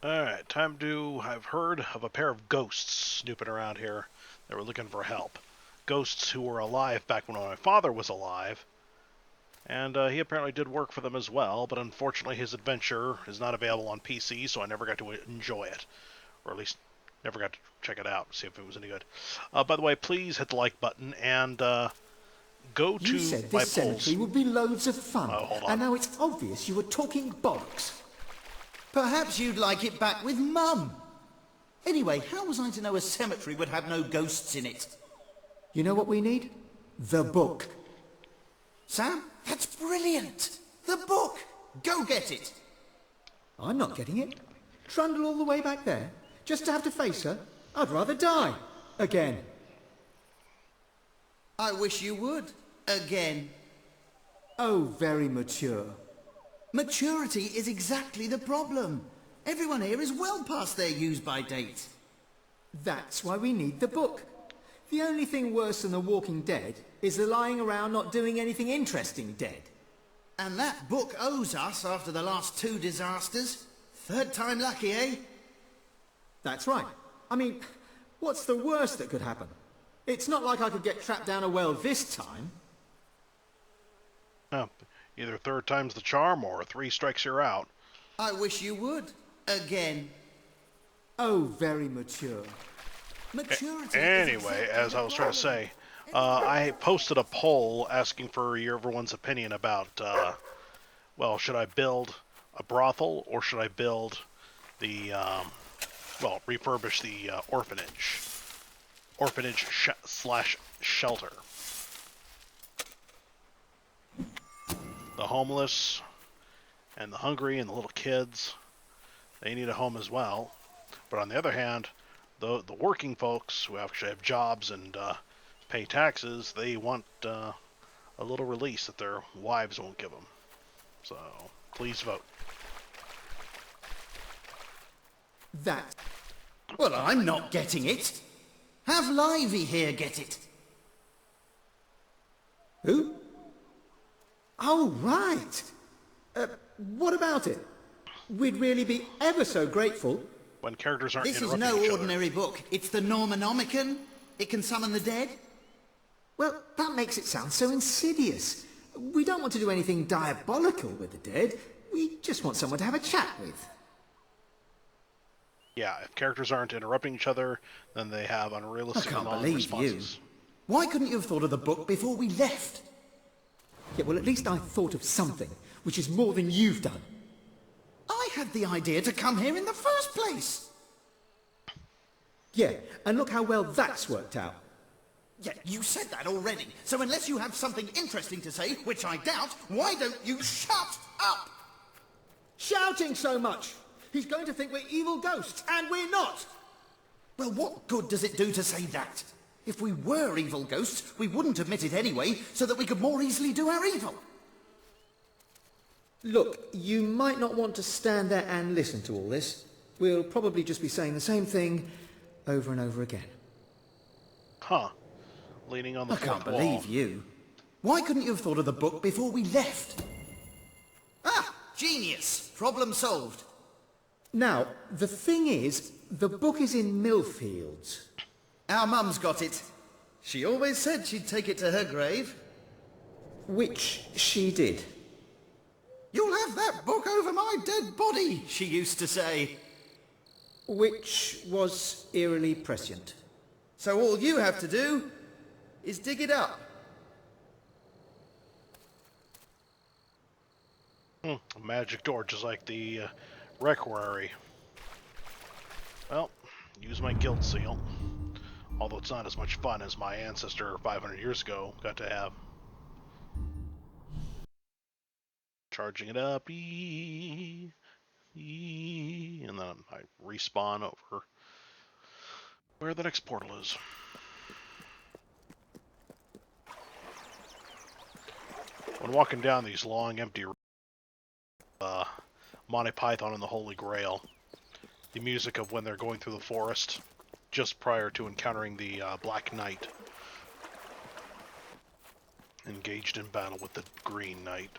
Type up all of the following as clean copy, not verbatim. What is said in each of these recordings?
Alright, time to... I've heard of a pair of ghosts snooping around here that were looking for help. Ghosts who were alive back when my father was alive, and he apparently did work for them as well, but unfortunately his adventure is not available on PC, so I never got to enjoy it. Or at least, never got to check it out, see if it was any good. By the way, please hit the like button, and go You to said my this polls. cemetery would be loads of fun, Hold on. and now it's obvious you were talking bollocks. Perhaps you'd like it back with Mum. Anyway, how was I to know a cemetery would have no ghosts in it? You know what we need? The book. Sam, that's brilliant. The book. Go get it. I'm not getting it. Trundle all the way back there, just to have to face her? I'd rather die. Again. I wish you would. Again. Oh, very mature. Maturity is exactly the problem. Everyone here is well past their use-by date. That's why we need the book. The only thing worse than The Walking Dead is the lying around not doing anything interesting dead. And that book owes us after the last two disasters. Third time lucky, eh? That's right. I mean, what's the worst that could happen? It's not like I could get trapped down a well this time. Oh, either third time's the charm, or three strikes you're out. I wish you would. Again. Oh, very mature. Maturity. Anyway, as I was trying to say, I posted a poll asking for everyone's opinion about, well, should I build a brothel or should I build the, well, refurbish the orphanage slash shelter. The homeless and the hungry and the little kids, they need a home as well. But on the other hand, the working folks who actually have jobs and pay taxes, they want a little release that their wives won't give them. So please vote. That. Well, I'm not getting it. Have Livy here get it. Who? Oh, right. What about it? We'd really be ever so grateful. When characters aren't This is interrupting no each ordinary other. book. It's the Normanomicon. It can summon the dead. Well, that makes it sound so insidious. We don't want to do anything diabolical with the dead. We just want someone to have a chat with. Yeah, if characters aren't interrupting each other, then they have unrealistic I can't long believe responses. Why couldn't you have thought of the book before we left? Yeah, well, at least I thought of something, which is more than you've done. I had the idea to come here in the first place. Yeah, and look how well that's worked out. Yeah, you said that already. So unless you have something interesting to say, which I doubt, why don't you shut up? Shouting so much! He's going to think we're evil ghosts, and we're not! Well, what good does it do to say that? If we were evil ghosts, we wouldn't admit it anyway, so that we could more easily do our evil. Look, you might not want to stand there and listen to all this. We'll probably just be saying the same thing over and over again. Huh. Leaning on the I can't fourth wall. believe you. Why couldn't you have thought of the book before we left? Ah, genius. Problem solved. Now, the thing is, the book is in Millfields. Our mum's got it. She always said she'd take it to her grave. Which she did. You'll have that book over my dead body, she used to say. Which was eerily prescient. So all you have to do is dig it up. A magic door, just like the Requirary. Well, use my guild seal. Although it's not as much fun as my ancestor 500 years ago got to have. Charging it up, and then I respawn over where the next portal is. When walking down these long, empty Monty Python and the Holy Grail, the music of when they're going through the forest just prior to encountering the Black Knight, engaged in battle with the Green Knight.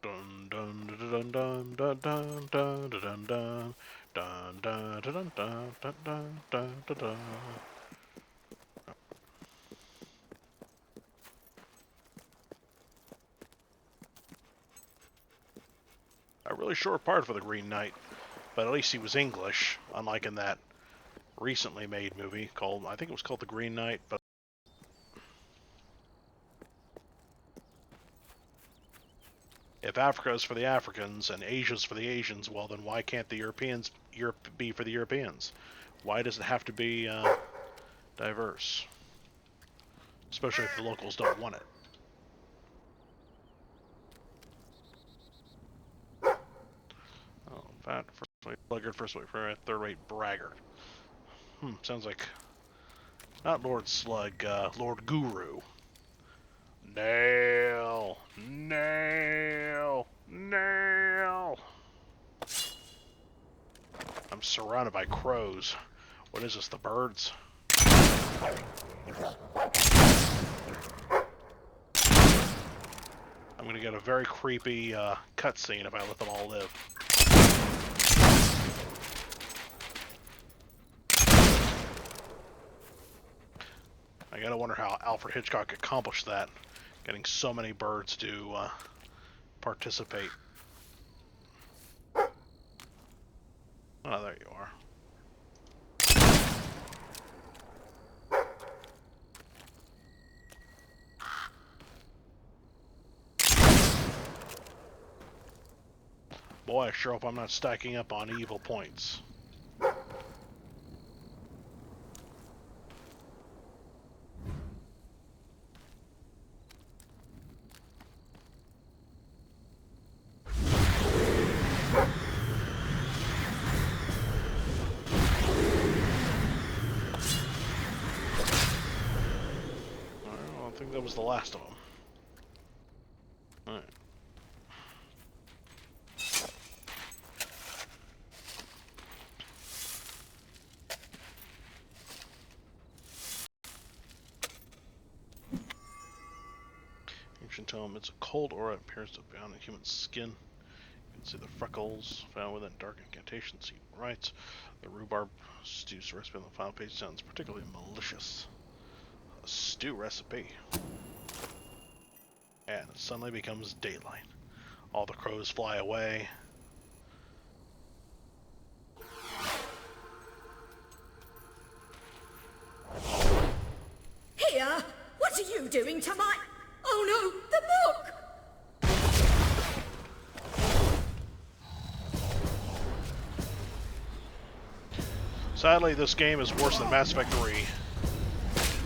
Dun, A really short part for the Green Knight, but at least he was English, unlike in that recently made movie called, I think it was called The Green Knight, but if Africa is for the Africans and Asia's for the Asians, well then why can't the Europeans be for the Europeans? Why does it have to be diverse? Especially if the locals don't want it. Oh, fat, first-rate sluggard, first-rate third-rate braggart. Sounds like not Lord Slug, Lord Guru. Nail! Nail! Nail! I'm surrounded by crows. What is this, the birds? I'm gonna get a very creepy cutscene if I let them all live. I gotta wonder how Alfred Hitchcock accomplished that, getting so many birds to participate. Oh, there you are. Boy, I sure hope I'm not stacking up on evil points. I think that was the last of them. Alright. Ancient tome, it's a cold aura, appears to be on a human skin. You can see the freckles found within dark incantation. See right. The rhubarb stew's recipe on the final page sounds particularly malicious. A stew recipe. And it suddenly becomes daylight. All the crows fly away. Here! What are you doing to my... Oh no, the book! Sadly, this game is worse than Mass Effect 3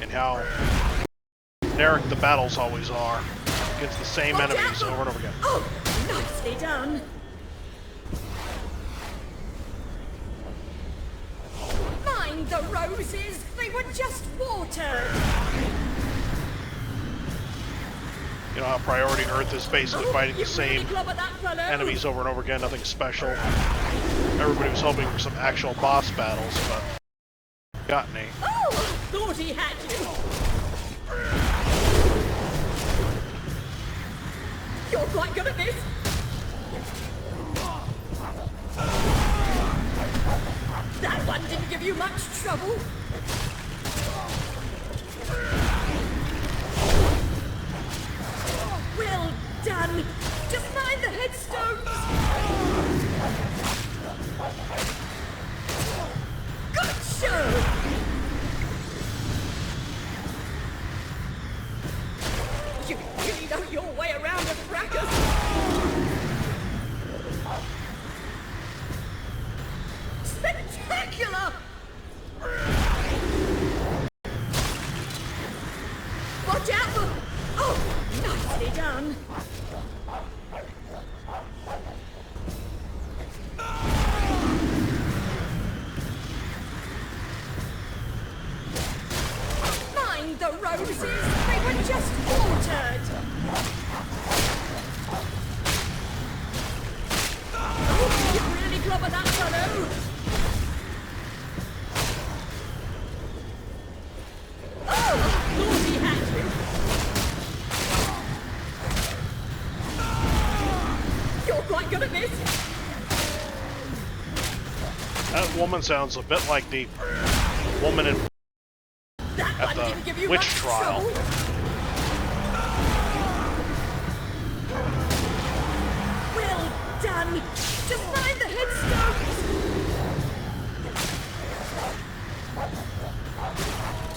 in how generic the battles always are against the same enemies over and over again. Oh, nicely done. Mind the roses, they were just watered. You know how Priority Earth is basically fighting the You same really clobbered that fellow. enemies over and over again, nothing special. Everybody was hoping for some actual boss battles, but got me. Oh, thought he had you. You're quite good at this. That one didn't give you much trouble. Well done. Just mind the headstones. Good show. You really know your way around a fracas. Spectacular. Watch out for... Oh, nicely done. not gonna miss. That woman sounds a bit like the woman in That at one didn't give the you witch much trial. trouble. Well done. Just find the headstones.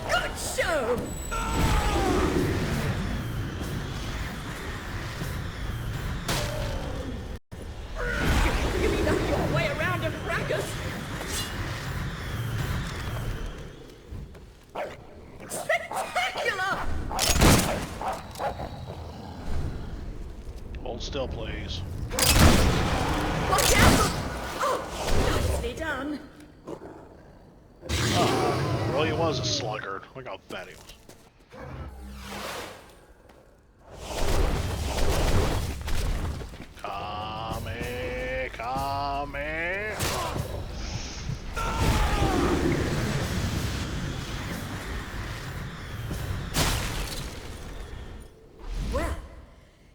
Good show. You really know your way around a fracas. Spectacular! Hold still, please. Watch out! Oh, nicely done. Well, he was a sluggard. Look how fat he was. Kame, Kame. Well,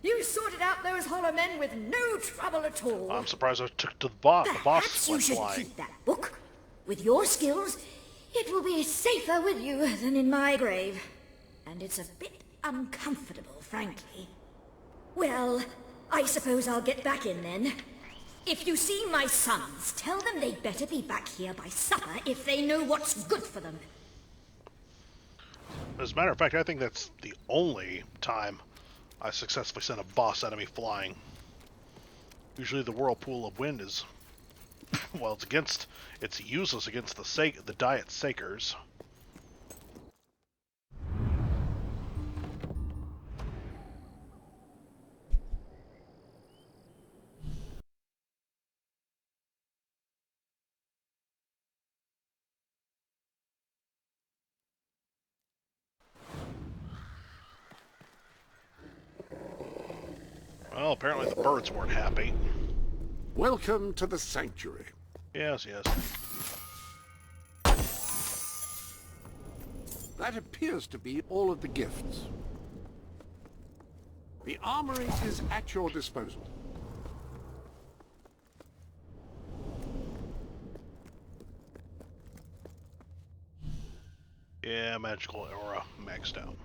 you sorted out those hollow men with no trouble at all. I'm surprised I took to the boss. The boss Perhaps you went should flying. keep that book. With your skills, it will be safer with you than in my grave. And it's a bit uncomfortable, frankly. Well, I suppose I'll get back in then. If you see my sons, tell them they'd better be back here by supper if they know what's good for them. As a matter of fact, I think that's the only time I successfully sent a boss enemy flying. Usually the whirlpool of wind is, well, it's useless against the diet sakers. Well, apparently the birds weren't happy. Welcome to the sanctuary. Yes, yes. That appears to be all of the gifts. The armory is at your disposal. Yeah, magical aura maxed out.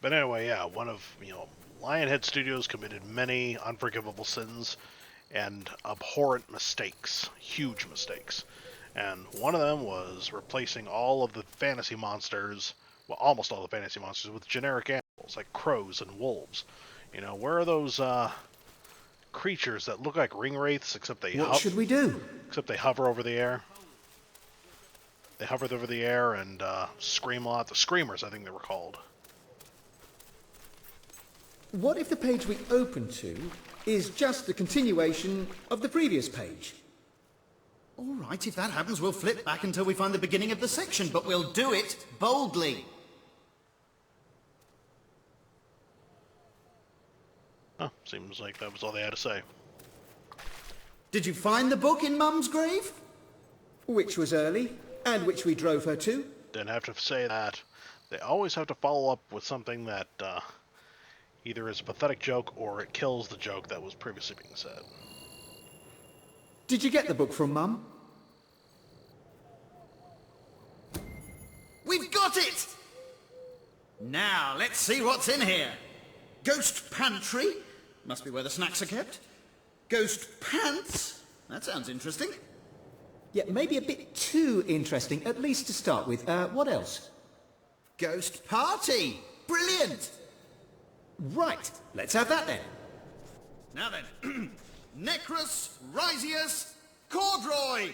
But anyway, yeah, one of, Lionhead Studios committed many unforgivable sins and abhorrent mistakes, huge mistakes. And one of them was replacing all of the fantasy monsters, well, almost all the fantasy monsters, with generic animals like crows and wolves. Where are those creatures that look like ring wraiths, except they What should we do? hover over the air? They hover over the air and scream a lot. The Screamers, I think they were called. What if the page we open to is just the continuation of the previous page? All right, if that happens, we'll flip back until we find the beginning of the section, but we'll do it boldly. Oh, seems like that was all they had to say. Did you find the book in Mum's grave? Which was early, and which we drove her to. Didn't have to say that. They always have to follow up with something that either is a pathetic joke or it kills the joke that was previously being said. Did you get the book from Mum? We've got it! Now, let's see what's in here. Ghost pantry. Must be where the snacks are kept. Ghost pants. That sounds interesting. Yeah, maybe a bit too interesting, at least to start with. What else? Ghost party. Brilliant. Right, let's have that then. Now then. Necrus, Risius, Cordroy.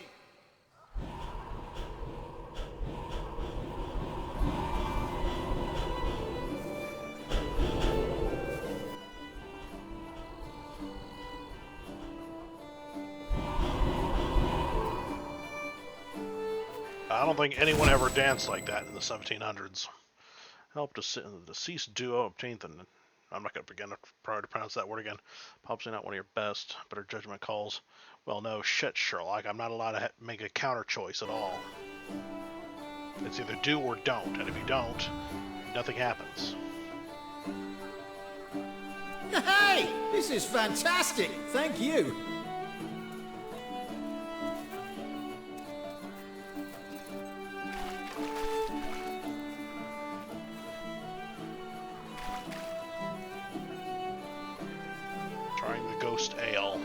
I don't think anyone ever danced like that in the 1700s. Helped a deceased duo obtain the I'm not going to begin to try to pronounce that word again. Probably not one of your best. Better judgment calls. Well, no shit, Sherlock. I'm not allowed to make a counter choice at all. It's either do or don't, and if you don't, nothing happens. Hey! This is fantastic! Thank you! Trying the Ghost Ale.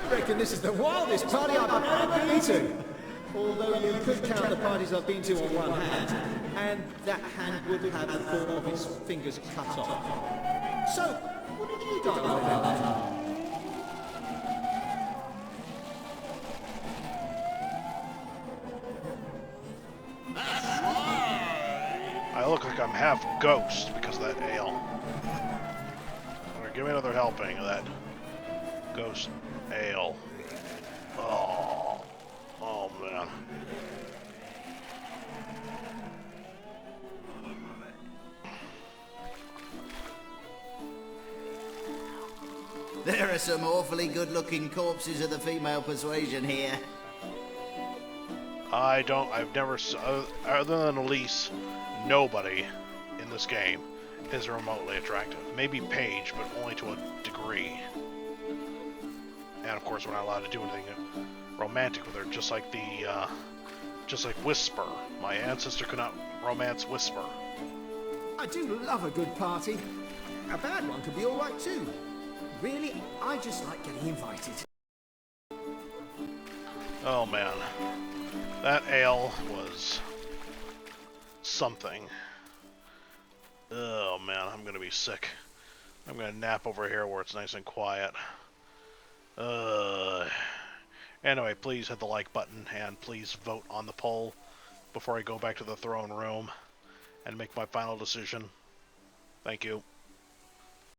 I reckon this is the wildest party I've ever been to! Although you could count the parties I've been to on one hand, and that hand would have 4 of its fingers cut off. So, what did you die about? I look like I'm half ghost because of that ale. Give me another helping of that Ghost Ale. Oh, oh man. There are some awfully good-looking corpses of the female persuasion here. I've never, other than Elise, nobody in this game is remotely attractive. Maybe Paige, but only to a degree. And of course, we're not allowed to do anything romantic with her, just like Whisper. My ancestor could not romance Whisper. I do love a good party. A bad one could be alright too. Really, I just like getting invited. Oh man. That ale was something. Oh man, I'm gonna be sick. I'm gonna nap over here where it's nice and quiet. Anyway, please hit the like button and please vote on the poll before I go back to the throne room and make my final decision. Thank you.